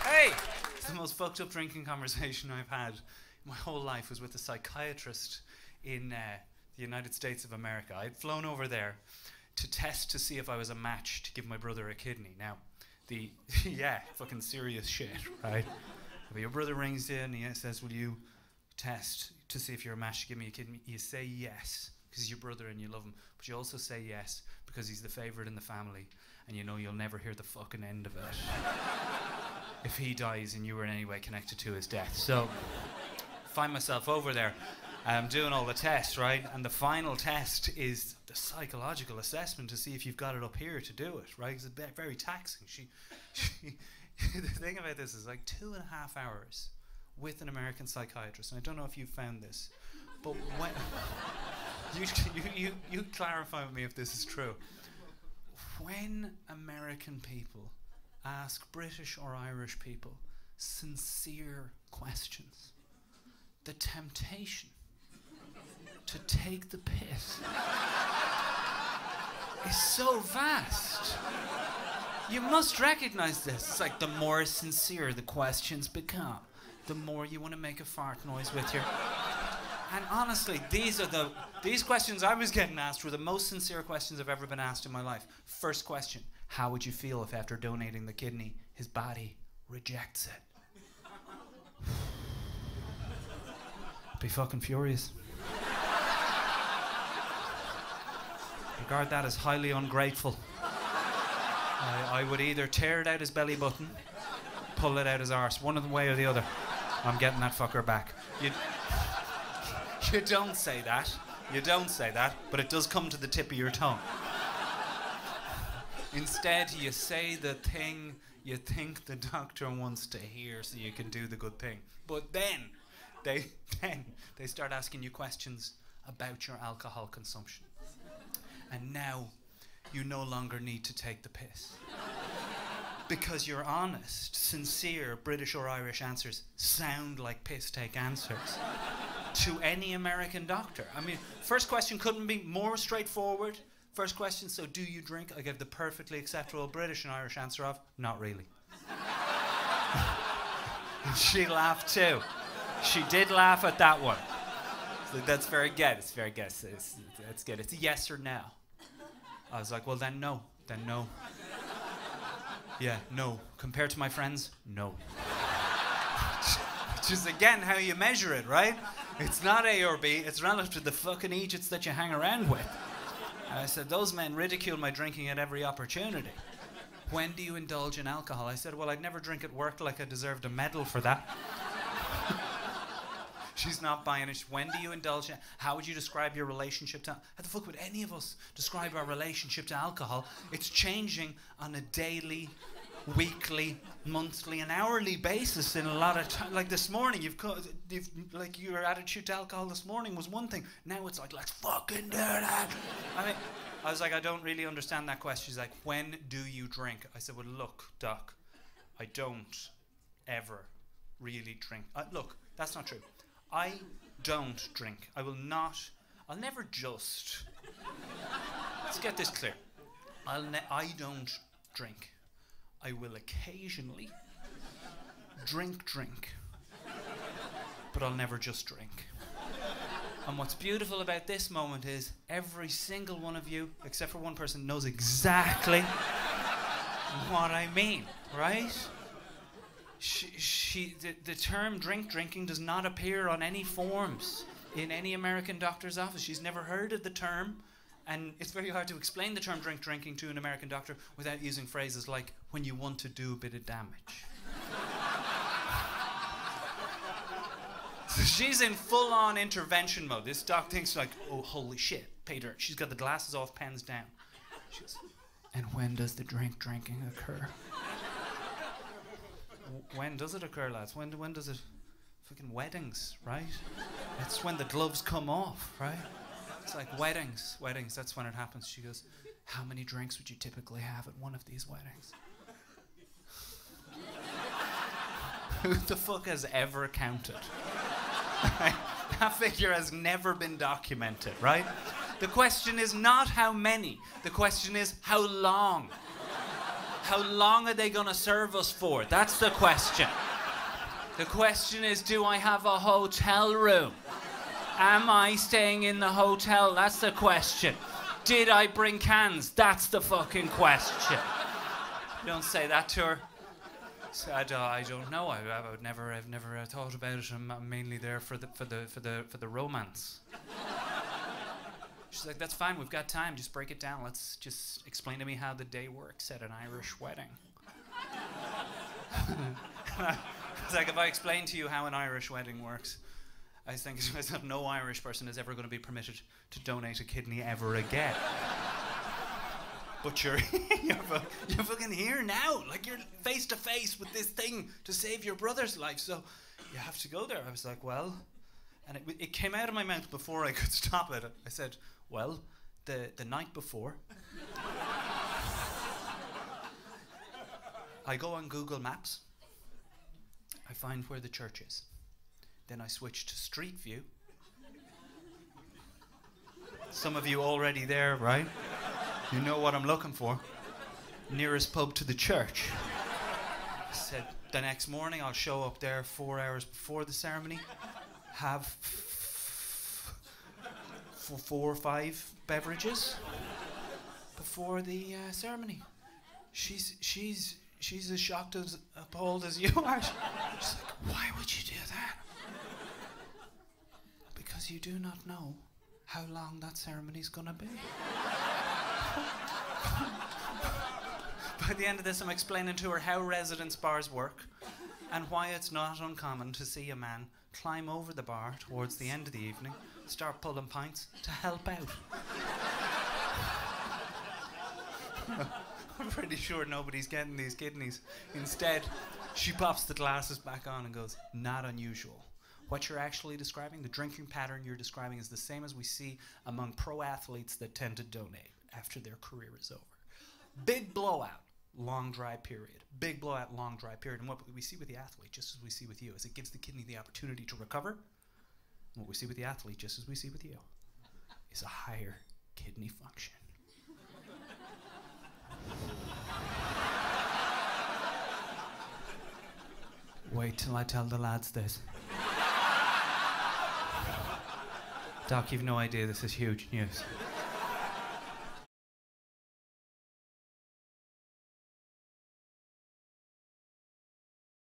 Hey! It's the most fucked up drinking conversation I've had my whole life was with a psychiatrist in the United States of America. I'd flown over there to test to see if I was a match to give my brother a kidney. Now, yeah, fucking serious shit, right? But your brother rings in and he says, will you test to see if you're a match to give me a kidney? You say yes, because he's your brother and you love him. But you also say yes, because he's the favourite in the family, and you know you'll never hear the fucking end of it if he dies and you were in any way connected to his death. So, find myself over there, doing all the tests, right? And the final test is the psychological assessment to see if you've got it up here to do it, right? It's very taxing. The thing about this is like 2.5 hours with an American psychiatrist, and I don't know if you found this, but when you clarify with me if this is true. When American people ask British or Irish people sincere questions, the temptation to take the piss is so vast. You must recognize this. It's like the more sincere the questions become, the more you want to make a fart noise with your... And honestly, these questions I was getting asked were the most sincere questions I've ever been asked in my life. First question, how would you feel if after donating the kidney, his body rejects it? Be fucking furious. Regard that as highly ungrateful. I would either tear it out his belly button, pull it out his arse, one way or the other. I'm getting that fucker back. You don't say that. You don't say that, but it does come to the tip of your tongue. Instead, you say the thing you think the doctor wants to hear so you can do the good thing. But then they start asking you questions about your alcohol consumption. And now you no longer need to take the piss. Because your honest, sincere British or Irish answers sound like piss-take answers to any American doctor. I mean, first question couldn't be more straightforward. First question, so do you drink? I gave the perfectly acceptable British and Irish answer of, not really. She laughed too. She did laugh at that one. So that's very good. It's very good. That's good. It's a yes or no. I was like, well, then no. Then no. Yeah, no. Compared to my friends, no. Which is, again, how you measure it, right? It's not A or B. It's relative to the fucking Egypts that you hang around with. And I said, those men ridicule my drinking at every opportunity. When do you indulge in alcohol? I said, well, I'd never drink at work like I deserved a medal for that. She's not buying it. When do you indulge in it? How would you describe your relationship to... How the fuck would any of us describe our relationship to alcohol? It's changing on a daily, weekly, monthly, and hourly basis in a lot of time. Like this morning, like your attitude to alcohol this morning was one thing. Now it's like, let's fucking do that. I mean, I was like, I don't really understand that question. She's like, when do you drink? I said, well, look, Doc, I don't ever really drink. Look, that's not true. I don't drink. I'll never just... Let's get this clear. I don't drink. I will occasionally drink. But I'll never just drink. And what's beautiful about this moment is every single one of you, except for one person, knows exactly what I mean, right? The term drinking does not appear on any forms in any American doctor's office. She's never heard of the term, and it's very hard to explain the term drinking to an American doctor without using phrases like, when you want to do a bit of damage. So she's in full-on intervention mode. This doc thinks like, oh, holy shit, Peter. She's got the glasses off, pens down. She goes, and when does the drinking occur? When does it occur, lads? When does it... Fucking weddings, right? It's when the gloves come off, right? It's like weddings, that's when it happens. She goes, how many drinks would you typically have at one of these weddings? Who the fuck has ever counted? That figure has never been documented, right? The question is not how many. The question is how long. How long are they going to serve us for? That's the question. The question is, do I have a hotel room? Am I staying in the hotel? That's the question. Did I bring cans? That's the fucking question. Don't say that to her. So I don't know. I've never thought about it. I'm mainly there for the romance. She's like, that's fine. We've got time. Just break it down. Let's just explain to me how the day works at an Irish wedding. It's like, if I explain to you how an Irish wedding works, I think to myself, no Irish person is ever going to be permitted to donate a kidney ever again. But you're fucking here now. Like, you're face to face with this thing to save your brother's life. So you have to go there. I was like, well, and it came out of my mouth before I could stop it. I said, well, the night before, I go on Google Maps. I find where the church is. Then I switch to Street View. Some of you already there, right? You know what I'm looking for. Nearest pub to the church. I said, the next morning I'll show up there 4 hours before the ceremony. Have 4 or 5 beverages before the ceremony. She's as shocked, as appalled as you are. She's like, why would you do that? Because you do not know how long that ceremony's gonna be. By the end of this, I'm explaining to her how residence bars work and why it's not uncommon to see a man climb over the bar towards the end of the evening, start pulling pints to help out. I'm pretty sure nobody's getting these kidneys. Instead, she pops the glasses back on and goes, not unusual. What you're actually describing, the drinking pattern you're describing, is the same as we see among pro athletes that tend to donate after their career is over. Big blowout, long dry period. Big blowout, long dry period. And what we see with the athlete, just as we see with you, is it gives the kidney the opportunity to recover. And what we see with the athlete, just as we see with you, is a higher kidney function. Wait till I tell the lads this. Doc, you've no idea this is huge news.